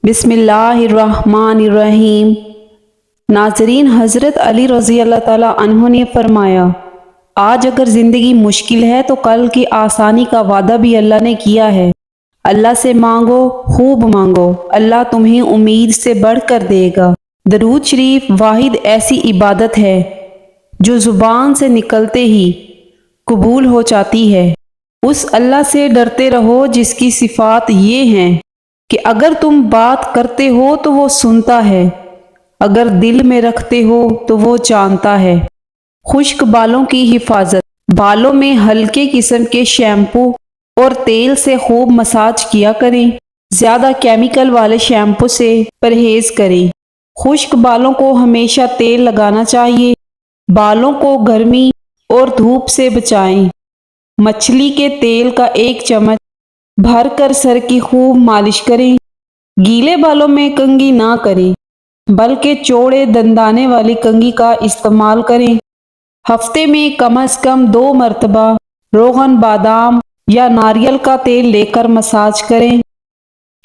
بسم اللہ الرحمن الرحیم۔ ناظرین، حضرت علی رضی اللہ تعالیٰ عنہ نے فرمایا، آج اگر زندگی مشکل ہے تو کل کی آسانی کا وعدہ بھی اللہ نے کیا ہے۔ اللہ سے مانگو، خوب مانگو، اللہ تمہیں امید سے بڑھ کر دے گا۔ درود شریف واحد ایسی عبادت ہے جو زبان سے نکلتے ہی قبول ہو جاتی ہے۔ اس اللہ سے ڈرتے رہو جس کی صفات یہ ہیں کہ اگر تم بات کرتے ہو تو وہ سنتا ہے، اگر دل میں رکھتے ہو تو وہ جانتا ہے۔ خشک بالوں کی حفاظت۔ بالوں میں ہلکے قسم کے شیمپو اور تیل سے خوب مساج کیا کریں۔ زیادہ کیمیکل والے شیمپو سے پرہیز کریں۔ خشک بالوں کو ہمیشہ تیل لگانا چاہیے۔ بالوں کو گرمی اور دھوپ سے بچائیں۔ مچھلی کے تیل کا 1 چمچ بھر کر سر کی خوب مالش کریں۔ گیلے بالوں میں کنگھی نہ کریں بلکہ چوڑے دندانے والی کنگھی کا استعمال کریں۔ ہفتے میں کم از کم 2 مرتبہ روغن بادام یا ناریل کا تیل لے کر مساج کریں۔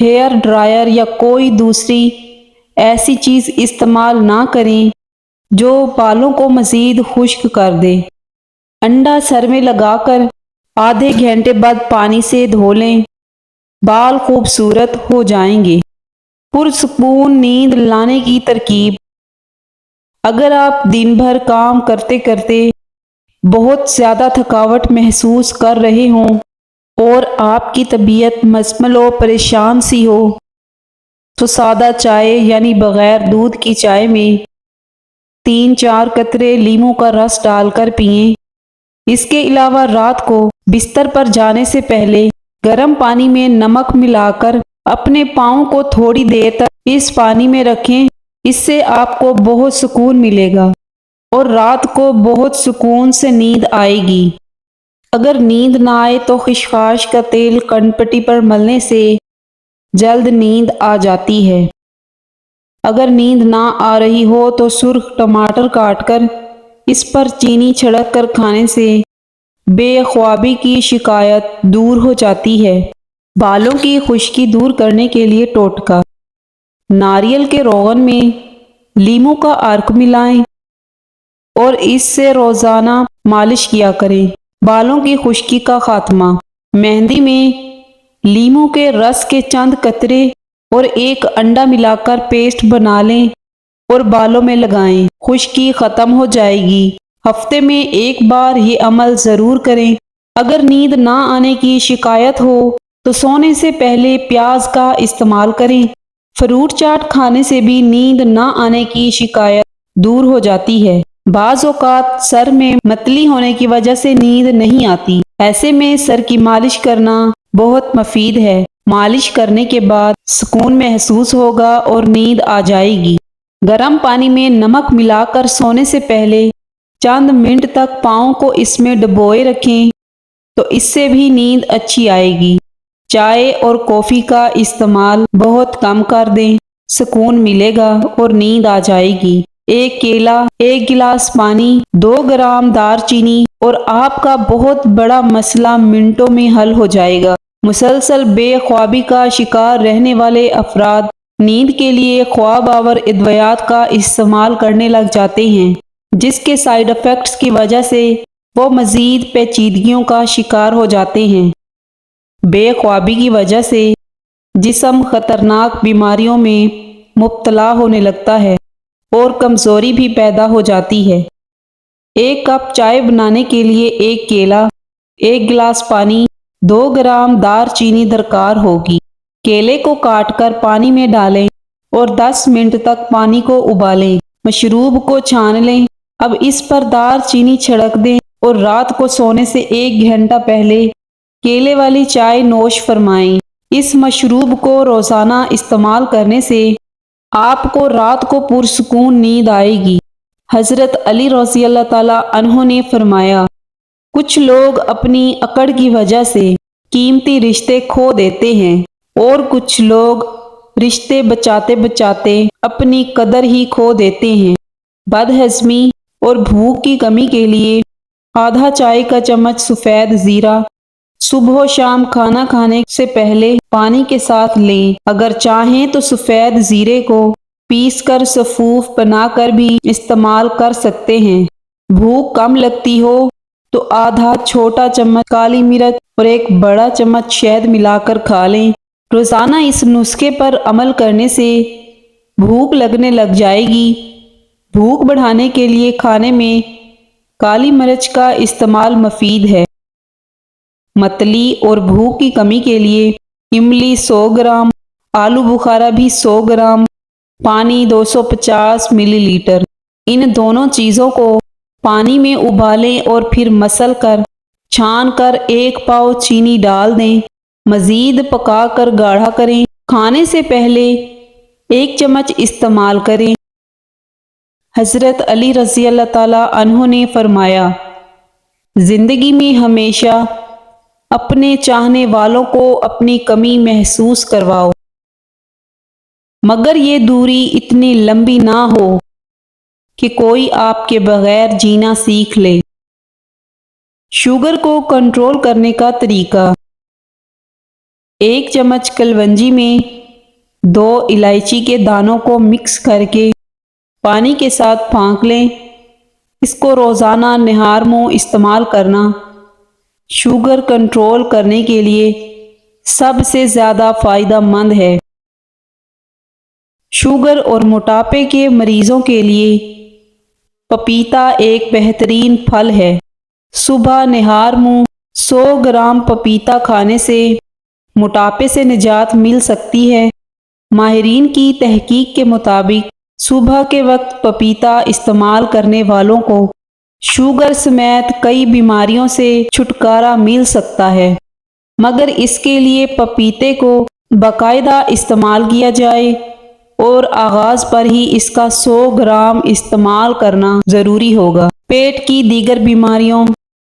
ہیئر ڈرائر یا کوئی دوسری ایسی چیز استعمال نہ کریں جو بالوں کو مزید خشک کر دے۔ انڈا سر میں لگا کر آدھے گھنٹے بعد پانی سے دھو لیں، بال خوبصورت ہو جائیں گے۔ پرسکون نیند لانے کی ترکیب۔ اگر آپ دن بھر کام کرتے کرتے بہت زیادہ تھکاوٹ محسوس کر رہے ہوں اور آپ کی طبیعت مزمل و پریشان سی ہو تو سادہ چائے یعنی بغیر دودھ کی چائے میں 3-4 قطرے لیموں کا رس ڈال کر پئیں۔ اس کے علاوہ رات کو بستر پر جانے سے پہلے گرم پانی میں نمک ملا کر اپنے پاؤں کو تھوڑی دیر تک اس پانی میں رکھیں۔ اس سے آپ کو بہت سکون ملے گا اور رات کو بہت سکون سے نیند آئے گی۔ اگر نیند نہ آئے تو خشخاش کا تیل کنپٹی پر ملنے سے جلد نیند آ جاتی ہے۔ اگر نیند نہ آ رہی ہو تو سرخ ٹماٹر کاٹ کر اس پر چینی چھڑک کر کھانے سے بے خوابی کی شکایت دور ہو جاتی ہے۔ بالوں کی خشکی دور کرنے کے لیے ٹوٹکا۔ ناریل کے روغن میں لیموں کا عرق ملائیں اور اس سے روزانہ مالش کیا کریں۔ بالوں کی خشکی کا خاتمہ۔ مہندی میں لیموں کے رس کے چند قطرے اور 1 انڈا ملا کر پیسٹ بنا لیں اور بالوں میں لگائیں، خشکی ختم ہو جائے گی۔ ہفتے میں 1 بار یہ عمل ضرور کریں۔ اگر نیند نہ آنے کی شکایت ہو تو سونے سے پہلے پیاز کا استعمال کریں۔ فروٹ چاٹ کھانے سے بھی نیند نہ آنے کی شکایت دور ہو جاتی ہے۔ بعض اوقات سر میں متلی ہونے کی وجہ سے نیند نہیں آتی، ایسے میں سر کی مالش کرنا بہت مفید ہے۔ مالش کرنے کے بعد سکون محسوس ہوگا اور نیند آ جائے گی۔ گرم پانی میں نمک ملا کر سونے سے پہلے چند منٹ تک پاؤں کو اس میں ڈبوئے رکھیں تو اس سے بھی نیند اچھی آئے گی۔ چائے اور کافی کا استعمال بہت کم کر دیں، سکون ملے گا اور نیند آ جائے گی۔ 1 کیلا، 1 گلاس پانی، 2 گرام دار چینی اور آپ کا بہت بڑا مسئلہ منٹوں میں حل ہو جائے گا۔ مسلسل بے خوابی کا شکار رہنے والے افراد نیند کے لیے خواب آور ادویات کا استعمال کرنے لگ جاتے ہیں، جس کے سائیڈ ایفیکٹس کی وجہ سے وہ مزید پیچیدگیوں کا شکار ہو جاتے ہیں۔ بے خوابی کی وجہ سے جسم خطرناک بیماریوں میں مبتلا ہونے لگتا ہے اور کمزوری بھی پیدا ہو جاتی ہے۔ 1 کپ چائے بنانے کے لیے 1 کیلا، 1 گلاس پانی، 2 گرام دار چینی درکار ہوگی۔ کیلے کو کاٹ کر پانی میں ڈالیں اور 10 منٹ تک پانی کو ابالیں۔ مشروب کو چھان لیں۔ اب اس پر دار چینی چھڑک دیں اور رات کو سونے سے 1 گھنٹہ پہلے کیلے والی چائے نوش فرمائیں۔ اس مشروب کو روزانہ استعمال کرنے سے آپ کو رات کو پرسکون نیند آئے گی۔ حضرت علی رضی اللہ تعالیٰ عنہ نے فرمایا، کچھ لوگ اپنی اکڑ کی وجہ سے قیمتی رشتے کھو دیتے ہیں اور کچھ لوگ رشتے بچاتے بچاتے اپنی قدر ہی کھو دیتے ہیں۔ بد ہضمی اور بھوک کی کمی کے لیے آدھا چائے کا چمچ سفید زیرہ صبح و شام کھانا کھانے سے پہلے پانی کے ساتھ لیں۔ اگر چاہیں تو سفید زیرے کو پیس کر سفوف بنا کر بھی استعمال کر سکتے ہیں۔ بھوک کم لگتی ہو تو آدھا چھوٹا چمچ کالی مرچ اور ایک بڑا چمچ شہد ملا کر کھا لیں۔ روزانہ اس نسخے پر عمل کرنے سے بھوک لگنے لگ جائے گی۔ بھوک بڑھانے کے لیے کھانے میں کالی مرچ کا استعمال مفید ہے۔ متلی اور بھوک کی کمی کے لیے املی 100 گرام، آلو بخارا بھی 100 گرام، پانی 250 ملی لیٹر۔ ان دونوں چیزوں کو پانی میں ابالیں اور پھر مسل کر چھان کر 1 پاؤ چینی ڈال دیں۔ مزید پکا کر گاڑھا کریں۔ کھانے سے پہلے 1 چمچ استعمال کریں۔ حضرت علی رضی اللہ تعالیٰ عنہ نے فرمایا، زندگی میں ہمیشہ اپنے چاہنے والوں کو اپنی کمی محسوس کرواؤ، مگر یہ دوری اتنی لمبی نہ ہو کہ کوئی آپ کے بغیر جینا سیکھ لے۔ شوگر کو کنٹرول کرنے کا طریقہ: 1 چمچ کلونجی میں 2 الائچی کے دانوں کو مکس کر کے پانی کے ساتھ پھانک لیں۔ اس کو روزانہ نہار منہ استعمال کرنا شوگر کنٹرول کرنے کے لیے سب سے زیادہ فائدہ مند ہے۔ شوگر اور موٹاپے کے مریضوں کے لیے پپیتا ایک بہترین پھل ہے۔ صبح نہار منہ 100 گرام پپیتا کھانے سے موٹاپے سے نجات مل سکتی ہے۔ ماہرین کی تحقیق کے مطابق صبح کے وقت پپیتا استعمال کرنے والوں کو شوگر سمیت کئی بیماریوں سے چھٹکارا مل سکتا ہے، مگر اس کے لیے پپیتے کو باقاعدہ استعمال کیا جائے اور آغاز پر ہی اس کا 100 گرام استعمال کرنا ضروری ہوگا۔ پیٹ کی دیگر بیماریوں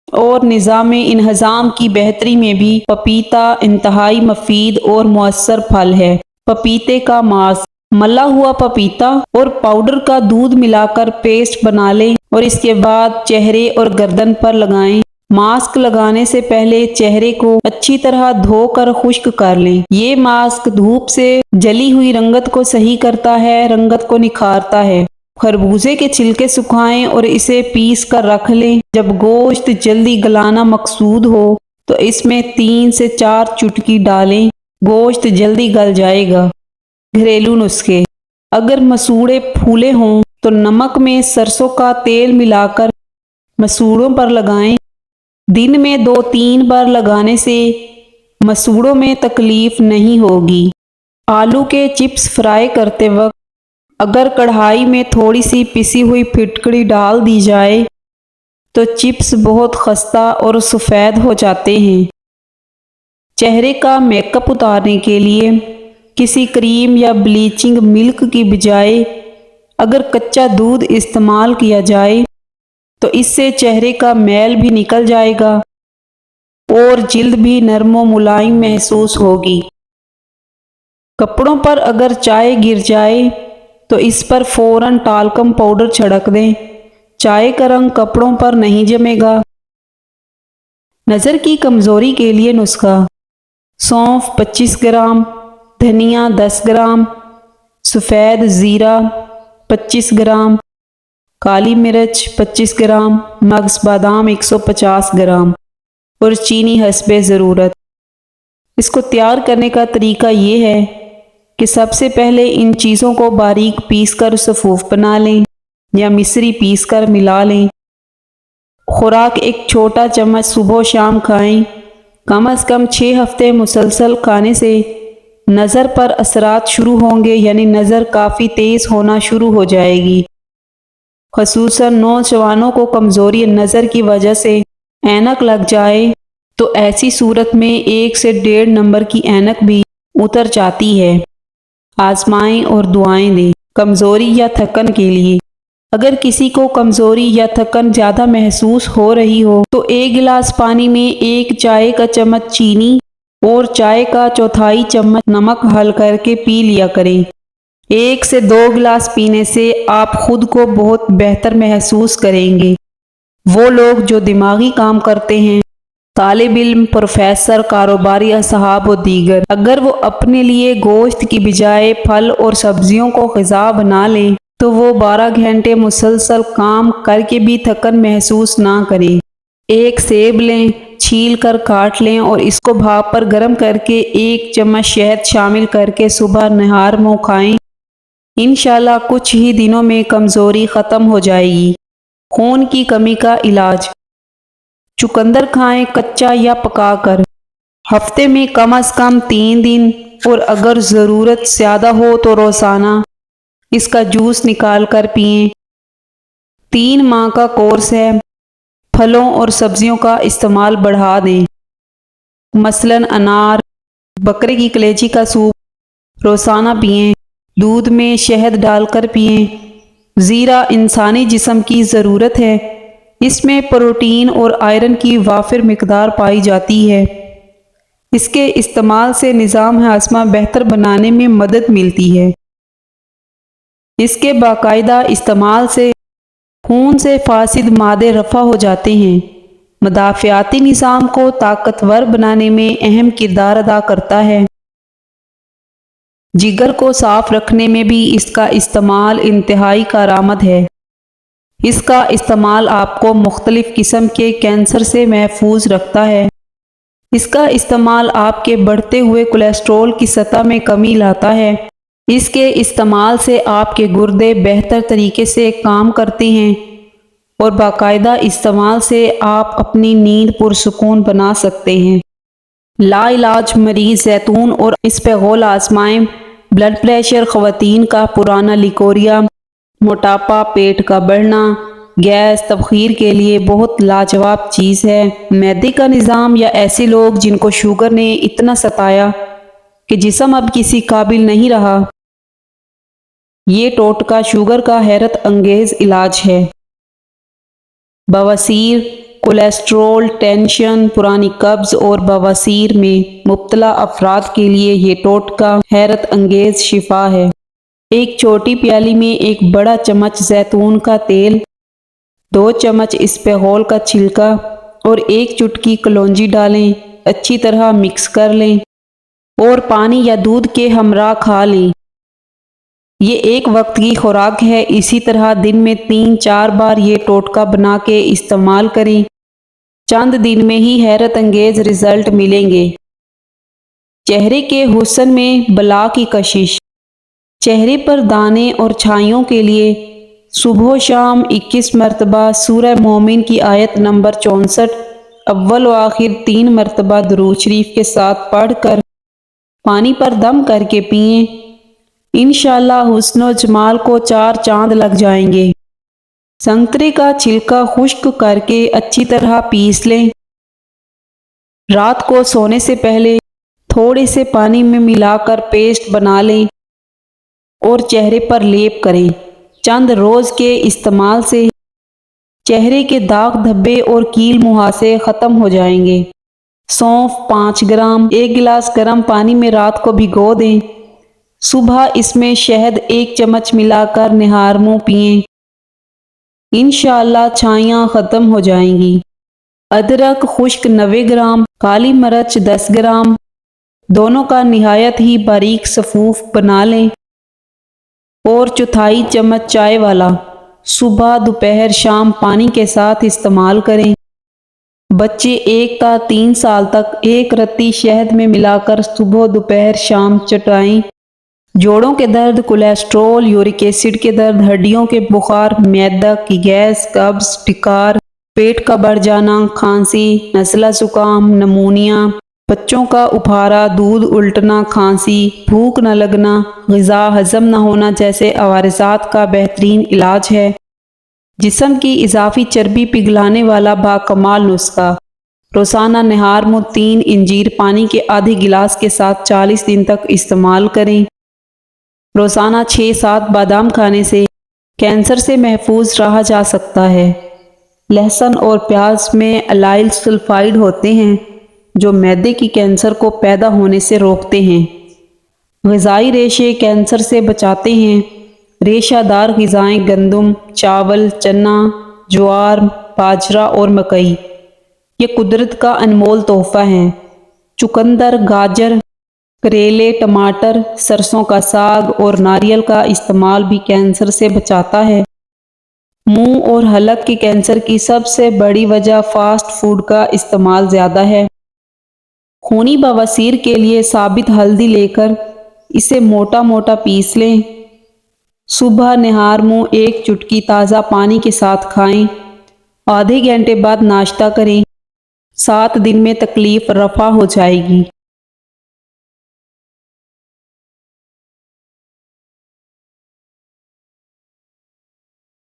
اور نظام انہضام کی بہتری میں بھی پپیتا انتہائی مفید اور مؤثر پھل ہے۔ پپیتے کا ماسک: ملا ہوا پپیتا اور پاؤڈر کا دودھ ملا کر پیسٹ بنا لیں اور اس کے بعد چہرے اور گردن پر لگائیں۔ ماسک لگانے سے پہلے چہرے کو اچھی طرح دھو کر خشک کر لیں۔ یہ ماسک دھوپ سے جلی ہوئی رنگت کو صحیح کرتا ہے، رنگت کو نکھارتا ہے۔ خربوزے کے چھلکے سکھائیں اور اسے پیس کر رکھ لیں۔ جب گوشت جلدی گلانا مقصود ہو تو اس میں 3 سے 4 چٹکی ڈالیں، گوشت جلدی گل جائے گا۔ گھریلو نسخے: اگر مسوڑے پھولے ہوں تو نمک میں سرسوں کا تیل ملا کر مسوڑوں پر لگائیں۔ دن میں 2-3 بار لگانے سے مسوڑوں میں تکلیف نہیں ہوگی۔ آلو کے چپس فرائی کرتے وقت اگر کڑھائی میں تھوڑی سی پسی ہوئی پھٹکڑی ڈال دی جائے تو چپس بہت خستہ اور سفید ہو جاتے ہیں۔ چہرے کا میک اپ اتارنے کے لیے کسی کریم یا بلیچنگ ملک کی بجائے اگر کچا دودھ استعمال کیا جائے تو اس سے چہرے کا میل بھی نکل جائے گا اور جلد بھی نرم و ملائم محسوس ہوگی۔ کپڑوں پر اگر چائے گر جائے تو اس پر فوراً ٹالکم پاؤڈر چھڑک دیں، چائے کا رنگ کپڑوں پر نہیں جمے گا۔ نظر کی کمزوری کے لیے نسخہ: سونف 25 گرام، دھنیا 10 گرام، سفید زیرہ 25 گرام، کالی مرچ 25 گرام، مغز بادام 150 گرام اور چینی حسب ضرورت۔ اس کو تیار کرنے کا طریقہ یہ ہے کہ سب سے پہلے ان چیزوں کو باریک پیس کر سفوف بنا لیں یا مصری پیس کر ملا لیں۔ خوراک: 1 چھوٹا چمچ صبح و شام کھائیں۔ کم از کم 6 ہفتے مسلسل کھانے سے نظر پر اثرات شروع ہوں گے، یعنی نظر کافی تیز ہونا شروع ہو جائے گی۔ خصوصاً نوجوانوں کو کمزوری نظر کی وجہ سے اینک لگ جائے تو ایسی صورت میں 1 سے 1.5 نمبر کی اینک بھی اتر جاتی ہے۔ آزمائیں اور دعائیں دیں۔ کمزوری یا تھکن کے لیے: اگر کسی کو کمزوری یا تھکن زیادہ محسوس ہو رہی ہو تو 1 گلاس پانی میں 1 چائے کا چمچ چینی اور چائے کا 1/4 چمچ نمک حل کر کے پی لیا کریں۔ 1 سے 2 گلاس پینے سے آپ خود کو بہت بہتر محسوس کریں گے۔ وہ لوگ جو دماغی کام کرتے ہیں، طالب علم، پروفیسر، کاروباری اصحاب و دیگر، اگر وہ اپنے لیے گوشت کی بجائے پھل اور سبزیوں کو غذا بنا لیں تو وہ 12 گھنٹے مسلسل کام کر کے بھی تھکن محسوس نہ کریں۔ ایک سیب لیں، چھیل کر کاٹ لیں اور اس کو بھاپ پر گرم کر کے 1 چمچ شہد شامل کر کے صبح نہار منہ کھائیں۔ انشاءاللہ کچھ ہی دنوں میں کمزوری ختم ہو جائے گی۔ خون کی کمی کا علاج: چقندر کھائیں، کچا یا پکا کر، ہفتے میں کم از کم 3 دن، اور اگر ضرورت زیادہ ہو تو روزانہ اس کا جوس نکال کر پئیں۔ 3 ماہ کا کورس ہے۔ پھلوں اور سبزیوں کا استعمال بڑھا دیں، مثلاً انار، بکرے کی کلیجی کا سوپ روزانہ پئیں۔ دودھ میں شہد ڈال کر پئیں، زیرہ انسانی جسم کی ضرورت ہے۔ اس میں پروٹین اور آئرن کی وافر مقدار پائی جاتی ہے۔ اس کے استعمال سے نظام ہاضمہ بہتر بنانے میں مدد ملتی ہے۔ اس کے باقاعدہ استعمال سے خون سے فاسد مادے رفع ہو جاتے ہیں۔ مدافعاتی نظام کو طاقتور بنانے میں اہم کردار ادا کرتا ہے۔ جگر کو صاف رکھنے میں بھی اس کا استعمال انتہائی کارآمد ہے۔ اس کا استعمال آپ کو مختلف قسم کے کینسر سے محفوظ رکھتا ہے۔ اس کا استعمال آپ کے بڑھتے ہوئے کولیسٹرول کی سطح میں کمی لاتا ہے۔ اس کے استعمال سے آپ کے گردے بہتر طریقے سے کام کرتے ہیں اور باقاعدہ استعمال سے آپ اپنی نیند پرسکون بنا سکتے ہیں۔ لا علاج مریض زیتون اور اسپغول آزمائیں۔ بلڈ پریشر، خواتین کا پرانا لیکوریا، موٹاپا، پیٹ کا بڑھنا، گیس، تبخیر کے لیے بہت لاجواب چیز ہے۔ معدے کا نظام یا ایسے لوگ جن کو شوگر نے اتنا ستایا کہ جسم اب کسی قابل نہیں رہا، یہ ٹوٹکا شوگر کا حیرت انگیز علاج ہے۔ بواسیر، کولیسٹرول، ٹینشن، پرانی قبض اور بواسیر میں مبتلا افراد کے لیے یہ ٹوٹکا حیرت انگیز شفا ہے۔ ایک چھوٹی پیالی میں 1 بڑا چمچ زیتون کا تیل، 2 چمچ اسپغول کا چھلکا اور 1 چٹکی کلونجی ڈالیں، اچھی طرح مکس کر لیں اور پانی یا دودھ کے ہمراہ کھا لیں۔ یہ ایک وقت کی خوراک ہے۔ اسی طرح دن میں 3-4 بار یہ ٹوٹکا بنا کے استعمال کریں۔ چند دن میں ہی حیرت انگیز رزلٹ ملیں گے۔ چہرے کے حسن میں بلا کی کشش: چہرے پر دانے اور چھائیوں کے لیے صبح و شام 21 مرتبہ سورہ مومن کی آیت نمبر 64 اول و آخر 3 مرتبہ درود شریف کے ساتھ پڑھ کر پانی پر دم کر کے پئیں۔ انشاءاللہ حسن و جمال کو 4 چاند لگ جائیں گے۔ سنترے کا چھلکا خشک کر کے اچھی طرح پیس لیں۔ رات کو سونے سے پہلے تھوڑے سے پانی میں ملا کر پیسٹ بنا لیں اور چہرے پر لیپ کریں۔ چند روز کے استعمال سے چہرے کے داغ دھبے اور کیل مہاسے ختم ہو جائیں گے۔ سونف 5 گرام 1 گلاس گرم پانی میں رات کو بھگو دیں۔ صبح اس میں شہد 1 چمچ ملا کر نہار منہ پئیں۔ انشاءاللہ چھائیاں ختم ہو جائیں گی۔ ادرک خشک 90 گرام، کالی مرچ 10 گرام، دونوں کا نہایت ہی باریک صفوف بنا لیں اور 1/4 چمچ چائے والا صبح، دوپہر، شام پانی کے ساتھ استعمال کریں۔ بچے 1 تا 3 سال تک 1 رتی شہد میں ملا کر صبح، دوپہر، شام چٹائیں۔ جوڑوں کے درد، کولیسٹرول، یورک ایسڈ کے درد، ہڈیوں کے بخار، معدہ کی گیس، قبض، ڈکار، پیٹ کا بڑھ جانا، کھانسی، نزلہ زکام، نمونیا، بچوں کا اپھارا، دودھ الٹنا، کھانسی، بھوک نہ لگنا، غذا ہضم نہ ہونا جیسے عوارضات کا بہترین علاج ہے۔ جسم کی اضافی چربی پگھلانے والا باکمال نسخہ: روزانہ نہار منہ 3 انجیر پانی کے آدھے گلاس کے ساتھ 40 دن تک استعمال کریں۔ روزانہ 6-7 بادام کھانے سے کینسر سے محفوظ رہا جا سکتا ہے۔ لہسن اور پیاز میں الائل سلفائڈ ہوتے ہیں جو معدے کی کینسر کو پیدا ہونے سے روکتے ہیں۔ غذائی ریشے کینسر سے بچاتے ہیں۔ ریشہ دار غذائیں گندم، چاول، چنا، جوار، باجرہ اور مکئی یہ قدرت کا انمول تحفہ ہے۔ چقندر، گاجر، کریلے، ٹماٹر، سرسوں کا ساگ اور ناریل کا استعمال بھی کینسر سے بچاتا ہے۔ منہ اور حلق کے کینسر کی سب سے بڑی وجہ فاسٹ فوڈ کا استعمال زیادہ ہے۔ خونی بواسیر کے لیے ثابت ہلدی لے کر اسے موٹا موٹا پیس لیں۔ صبح نہار منہ ایک چٹکی تازہ پانی کے ساتھ کھائیں۔ آدھے گھنٹے بعد ناشتہ کریں۔ 7 دن میں تکلیف رفع ہو جائے گی۔